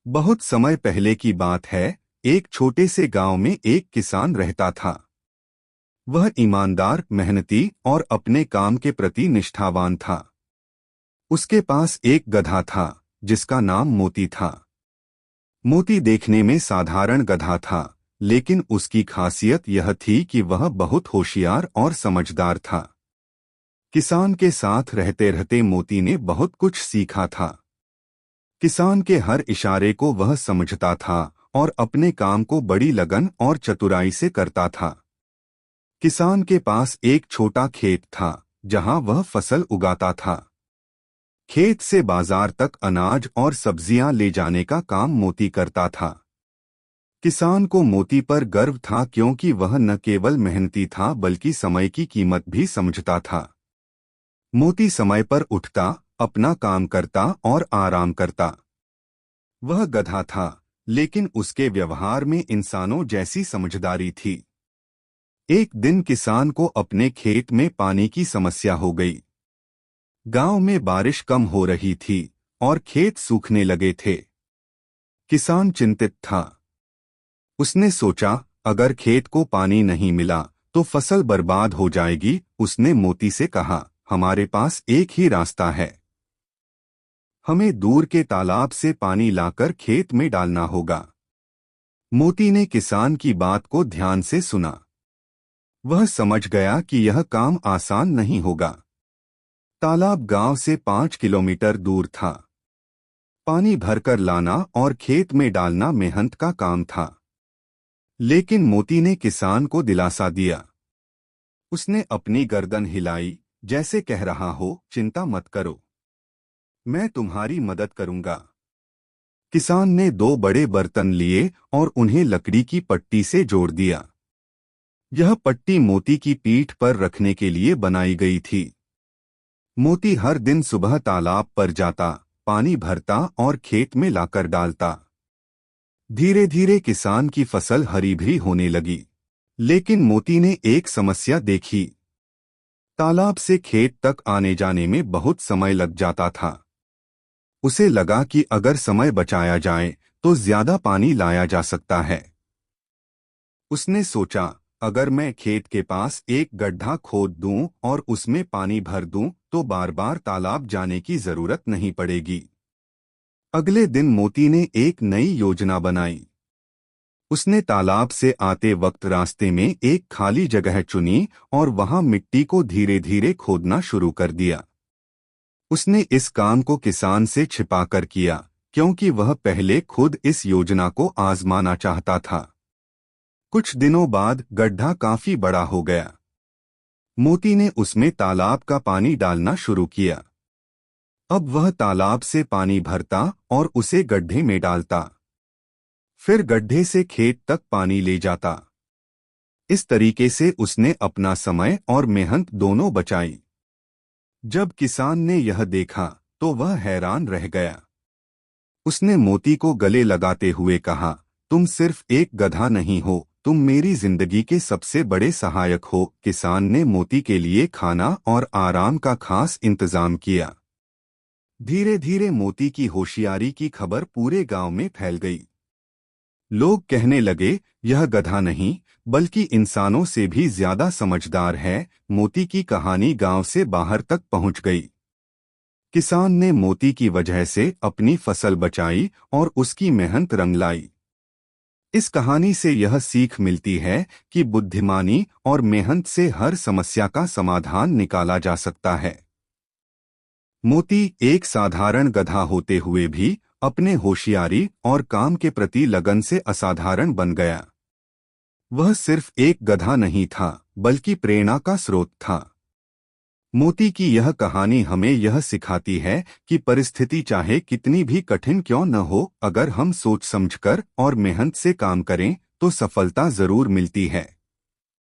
बहुत समय पहले की बात है। एक छोटे से गांव में एक किसान रहता था। वह ईमानदार, मेहनती और अपने काम के प्रति निष्ठावान था। उसके पास एक गधा था जिसका नाम मोती था। मोती देखने में साधारण गधा था, लेकिन उसकी खासियत यह थी कि वह बहुत होशियार और समझदार था। किसान के साथ रहते रहते मोती ने बहुत कुछ सीखा था। किसान के हर इशारे को वह समझता था और अपने काम को बड़ी लगन और चतुराई से करता था। किसान के पास एक छोटा खेत था जहां वह फसल उगाता था। खेत से बाजार तक अनाज और सब्जियां ले जाने का काम मोती करता था। किसान को मोती पर गर्व था क्योंकि वह न केवल मेहनती था बल्कि समय की कीमत भी समझता था। मोती समय पर उठता, अपना काम करता और आराम करता। वह गधा था, लेकिन उसके व्यवहार में इंसानों जैसी समझदारी थी। एक दिन किसान को अपने खेत में पानी की समस्या हो गई। गांव में बारिश कम हो रही थी और खेत सूखने लगे थे। किसान चिंतित था। उसने सोचा, अगर खेत को पानी नहीं मिला तो फसल बर्बाद हो जाएगी। उसने मोती से कहा, हमारे पास एक ही रास्ता है। हमें दूर के तालाब से पानी लाकर खेत में डालना होगा। मोती ने किसान की बात को ध्यान से सुना। वह समझ गया कि यह काम आसान नहीं होगा। तालाब गांव से 5 किलोमीटर दूर था। पानी भरकर लाना और खेत में डालना मेहनत का काम था। लेकिन मोती ने किसान को दिलासा दिया। उसने अपनी गर्दन हिलाई, जैसे कह रहा हो, चिंता मत करो, मैं तुम्हारी मदद करूंगा। किसान ने 2 बड़े बर्तन लिए और उन्हें लकड़ी की पट्टी से जोड़ दिया। यह पट्टी मोती की पीठ पर रखने के लिए बनाई गई थी। मोती हर दिन सुबह तालाब पर जाता, पानी भरता और खेत में लाकर डालता। धीरे धीरे किसान की फसल हरी भरी होने लगी। लेकिन मोती ने एक समस्या देखी। तालाब से खेत तक आने जाने में बहुत समय लग जाता था। उसे लगा कि अगर समय बचाया जाए तो ज्यादा पानी लाया जा सकता है। उसने सोचा, अगर मैं खेत के पास एक गड्ढा खोद दूं और उसमें पानी भर दूं तो बार बार तालाब जाने की जरूरत नहीं पड़ेगी। अगले दिन मोती ने एक नई योजना बनाई। उसने तालाब से आते वक्त रास्ते में एक खाली जगह चुनी और वहां मिट्टी को धीरे धीरे खोदना शुरू कर दिया। उसने इस काम को किसान से छिपाकर किया, क्योंकि वह पहले खुद इस योजना को आजमाना चाहता था। कुछ दिनों बाद गड्ढा काफी बड़ा हो गया। मोती ने उसमें तालाब का पानी डालना शुरू किया। अब वह तालाब से पानी भरता और उसे गड्ढे में डालता। फिर गड्ढे से खेत तक पानी ले जाता। इस तरीके से उसने अपना समय और मेहनत दोनों बचाई। जब किसान ने यह देखा तो वह हैरान रह गया। उसने मोती को गले लगाते हुए कहा, तुम सिर्फ एक गधा नहीं हो, तुम मेरी जिंदगी के सबसे बड़े सहायक हो। किसान ने मोती के लिए खाना और आराम का खास इंतजाम किया। धीरे धीरे मोती की होशियारी की खबर पूरे गांव में फैल गई। लोग कहने लगे, यह गधा नहीं बल्कि इंसानों से भी ज्यादा समझदार है। मोती की कहानी गांव से बाहर तक पहुंच गई। किसान ने मोती की वजह से अपनी फसल बचाई और उसकी मेहनत रंग लाई। इस कहानी से यह सीख मिलती है कि बुद्धिमानी और मेहनत से हर समस्या का समाधान निकाला जा सकता है। मोती एक साधारण गधा होते हुए भी अपने होशियारी और काम के प्रति लगन से असाधारण बन गया। वह सिर्फ एक गधा नहीं था बल्कि प्रेरणा का स्रोत था। मोती की यह कहानी हमें यह सिखाती है कि परिस्थिति चाहे कितनी भी कठिन क्यों न हो, अगर हम सोच समझकर और मेहनत से काम करें तो सफलता जरूर मिलती है।